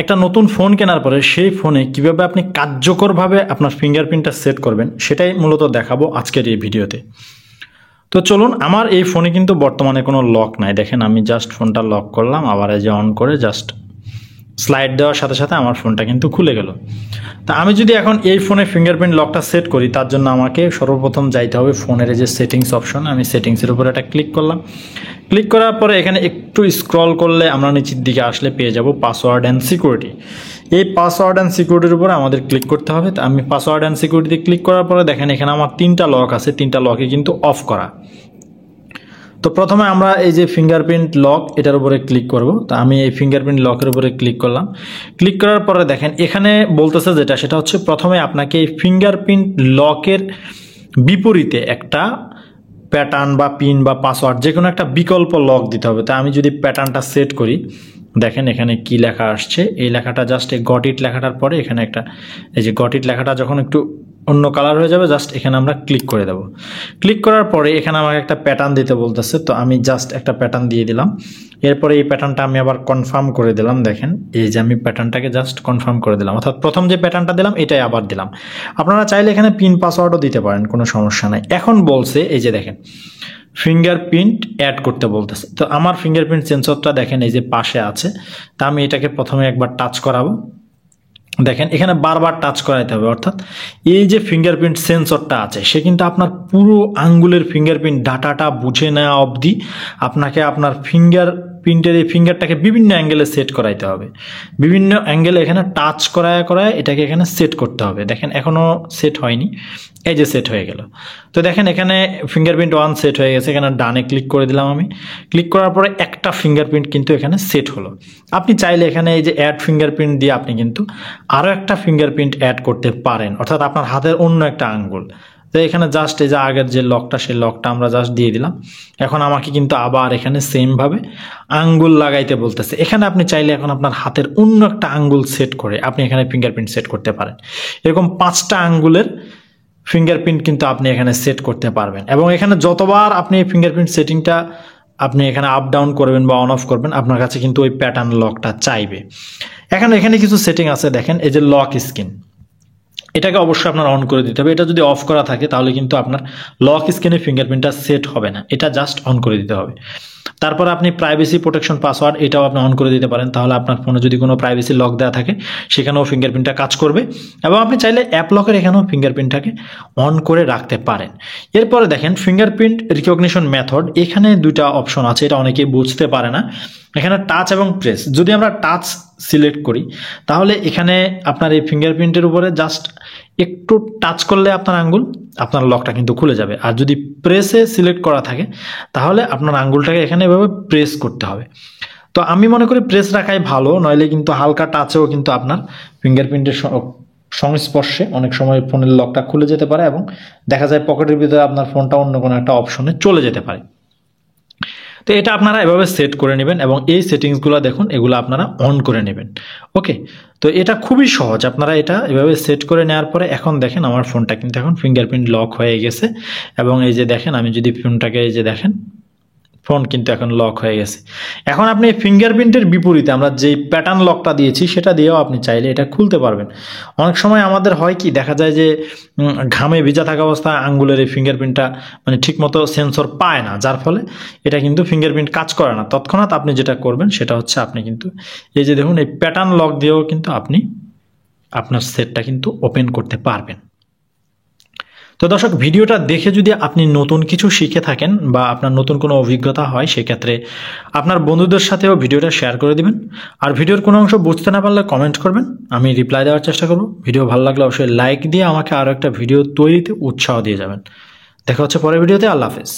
একটা নতুন ফোন কেনার পরে সেই ফোনে কিভাবে আপনি কার্যকরভাবে আপনার ফিঙ্গারপ্রিন্টটা সেট করবেন সেটাই মূলত দেখাবো আজকের এই ভিডিওতে। তো চলুন, আমার এই ফোনে কিন্তু বর্তমানে কোনো লক নাই। দেখেন আমি জাস্ট ফোনটা লক করলাম, আবার এই যে অন করে জাস্ট স্লাইড দেওয়ার সাথে সাথে আমার ফোনটা কিন্তু খুলে গেল। তা আমি যদি এখন এই ফোনে ফিঙ্গারপ্রিন্ট লকটা সেট করি, তার জন্য আমাকে সর্বপ্রথম যাইতে হবে ফোনের যে সেটিংস অপশন, আমি সেটিংসের উপরে একটা ক্লিক করলাম। ক্লিক করার পরে এখানে একটু স্ক্রল করলে আমরা নিচের দিকে আসলে পেয়ে যাব পাসওয়ার্ড অ্যান্ড সিকিউরিটি। এই পাসওয়ার্ড অ্যান্ড সিকিউরিটির উপরে আমাদের ক্লিক করতে হবে। তো আমি পাসওয়ার্ড অ্যান্ড সিকিউরিটিতে ক্লিক করার পরে দেখেন এখানে আমার 3টা লক আছে, 3টা লকে কিন্তু অফ করা। তো প্রথমে আমরা এই যে ফিঙ্গারপ্রিন্ট লক এটার উপরে ক্লিক করব। তো আমি এই ফিঙ্গারপ্রিন্ট লকের উপরে ক্লিক করলাম। ক্লিক করার পরে দেখেন এখানে বলতেছে সেটা হচ্ছে প্রথমে আপনাকে এই ফিঙ্গারপ্রিন্ট লকের বিপরীতে একটা প্যাটার্ন বা পিন বা পাসওয়ার্ড যে কোনো একটা বিকল্প লক দিতে হবে। তো আমি যদি প্যাটার্নটা সেট করি, দেখেন এখানে কি লেখা আসছে। এই লেখাটা জাস্ট এই গট ইট লেখাটার পরে এখানে একটা এই যে গট ইট লেখাটা যখন একটু অন্য কালার হয়ে যাবে, জাস্ট এখানে আমরা ক্লিক করে দেব। ক্লিক করার পরে এখানে আমাকে একটা প্যাটার্ন দিতে বলতেছে, তো আমি জাস্ট একটা প্যাটার্ন দিয়ে দিলাম। এরপরে এই প্যাটার্নটা আমি আবার কনফার্ম করে দিলাম। দেখেন এই যে আমি প্যাটার্নটাকে জাস্ট কনফার্ম করে দিলাম, অর্থাৎ প্রথম যে প্যাটার্নটা দিলাম এটাই আবার দিলাম। আপনারা চাইলে এখানে পিন পাসওয়ার্ডও দিতে পারেন, কোনো সমস্যা নাই। এখন বলছে এই যে দেখেন ফিঙ্গারপ্রিন্ট অ্যাড করতে বলতেছে। তো আমার ফিঙ্গারপ্রিন্ট সেন্সরটা দেখেন এই যে পাশে আছে। তা আমি এটাকে প্রথমে একবার টাচ করাবো। দেখেন এখানে বারবার টাচ করাইতে হবে, অর্থাৎ এই যে ফিঙ্গারপ্রিন্ট সেন্সরটা আছে সে কিন্তু আপনার পুরো আঙ্গুলের ফিঙ্গারপ্রিন্ট ডাটাটা বুঝে নেওয়া অবধি আপনাকে আপনার ফিঙ্গারপ্রিন্টের এই ফিঙ্গারটাকে বিভিন্ন অ্যাঙ্গেলে সেট করাইতে হবে। বিভিন্ন অ্যাঙ্গেলে এখানে টাচ করায় এটাকে এখানে সেট করতে হবে। দেখেন এখনও সেট হয়নি, এই যে সেট হয়ে গেল। তো দেখেন এখানে ফিঙ্গারপ্রিন্ট 1 সেট হয়ে গেছে। এখানে ডানে ক্লিক করে দিলাম আমি। ক্লিক করার পরে একটা ফিঙ্গারপ্রিন্ট কিন্তু এখানে সেট হলো। আপনি চাইলে এখানে এই যে অ্যাড ফিঙ্গারপ্রিন্ট দিয়ে আপনি কিন্তু আরও একটা ফিঙ্গারপ্রিন্ট অ্যাড করতে পারেন, অর্থাৎ আপনার হাতের অন্য একটা আঙ্গুল। তো এখানে জাস্ট এই যে আগের যে লকটা সেই লকটা আমরা জাস্ট দিয়ে দিলাম। এখন আমাকে কিন্তু আবার এখানে সেমভাবে আঙ্গুল লাগাইতে বলতেছে। এখানে আপনি চাইলে এখন আপনার হাতের অন্য একটা আঙ্গুল সেট করে আপনি এখানে ফিঙ্গারপ্রিন্ট সেট করতে পারেন। এরকম 5টা আঙ্গুলের ফিঙ্গারপ্রিন্ট কিন্তু আপনি এখানে সেট করতে পারবেন, এবং এখানে যতবার আপনি ফিঙ্গারপ্রিন্ট সেটিংটা আপনি এখানে আপ ডাউন করবেন বা অন অফ করবেন, আপনার কাছে কিন্তু ওই প্যাটার্ন লকটা চাইবে। এখানে কিছু সেটিং আছে, দেখেন এই যে লক স্ক্রিন, এটাকে অবশ্যই আপনার অন করে দিতে হবে। এটা যদি অফ করা থাকে তাহলে কিন্তু আপনার লক স্ক্রিনে ফিঙ্গারপ্রিন্টটা সেট হবে না, এটা জাস্ট অন করে দিতে হবে। তারপর আপনি প্রাইভেসি প্রোটেকশন পাসওয়ার্ড এটাও আপনি অন করে দিতে পারেন, তাহলে আপনার ফোনে যদি কোনো প্রাইভেসি লক দেওয়া থাকে সেখানেও ফিঙ্গারপ্রিন্টটা কাজ করবে। এবং আপনি চাইলে অ্যাপ লকের এখানেও ফিঙ্গারপ্রিন্টটাকে অন করে রাখতে পারেন। এরপরে দেখেন ফিঙ্গারপ্রিন্ট রিকগনিশন মেথড, এখানে 2টা অপশন আছে, এটা অনেকেই বুঝতে পারে না। এখানে টাচ এবং প্রেস, যদি আমরা টাচ সিলেক্ট করি তাহলে এখানে আপনার এই ফিঙ্গারপ্রিন্টের উপরে জাস্ট একটু টাচ করলে আপনার লকটা কিন্তু খুলে যাবে। আর যদি প্রেসে সিলেক্ট করা থাকে তাহলে আপনার আঙ্গুলটাকে এখানে এভাবে প্রেস করতে হবে। তো আমি মনে করি প্রেস রাখাই ভালো, নইলে কিন্তু হালকা টাচেও কিন্তু আপনার ফিঙ্গারপ্রিন্টের সংস্পর্শে অনেক সময় ফোনের লকটা খুলে যেতে পারে, এবং দেখা যায় পকেটের ভিতরে আপনার ফোনটা অন্য কোনো একটা অপশনে চলে যেতে পারে। তো এটা আপনারা এভাবে সেট করে নেবেন, এবং এই সেটিংসগুলো দেখুন এগুলো আপনারা অন করে নেবেন। ওকে, তো এটা খুবই সহজ, আপনারা এটা এভাবে সেট করে নেওয়ার পরে এখন দেখেন আমার ফোনটা কিন্তু এখন ফিঙ্গারপ্রিন্ট লক হয়ে গেছে। এবং এই যে দেখেন আমি যদি ফোনটাকে এই যে দেখেন ফোন কিন্তু এখন লক হয়ে গেছে। এখন আপনি ফিঙ্গারপ্রিন্টের বিপরীতে আমরা যেই প্যাটার্ন লকটা দিয়েছি সেটা দিয়েও আপনি চাইলে এটা খুলতে পারবেন। অনেক সময় আমাদের হয় কি, দেখা যায় যে ঘামে ভিজা থাকা অবস্থায় আঙ্গুলের এই ফিঙ্গারপ্রিন্টটা মানে ঠিকমতো সেন্সর পায় না, যার ফলে এটা কিন্তু ফিঙ্গারপ্রিন্ট কাজ করে না। তৎক্ষণাৎ আপনি যেটা করবেন সেটা হচ্ছে আপনি কিন্তু এই যে দেখুন এই প্যাটার্ন লক দিয়েও কিন্তু আপনি আপনার সেটটা কিন্তু ওপেন করতে পারবেন। তো দর্শক, ভিডিওটা দেখে যদি আপনি নতুন কিছু শিখে থাকেন বা আপনার নতুন কোনো অভিজ্ঞতা হয়, সেক্ষেত্রে আপনার বন্ধুদের সাথেও ভিডিওটা শেয়ার করে দিবেন। আর ভিডিওর কোনো অংশ বুঝতে না পারলে কমেন্ট করবেন, আমি রিপ্লাই দেওয়ার চেষ্টা করব। ভিডিও ভালো লাগলে অবশ্যই লাইক দিয়ে আমাকে আরও একটা ভিডিও তৈরিতে উৎসাহ দিয়ে যাবেন। দেখা হচ্ছে পরের ভিডিওতে। আল্লাহ হাফেজ।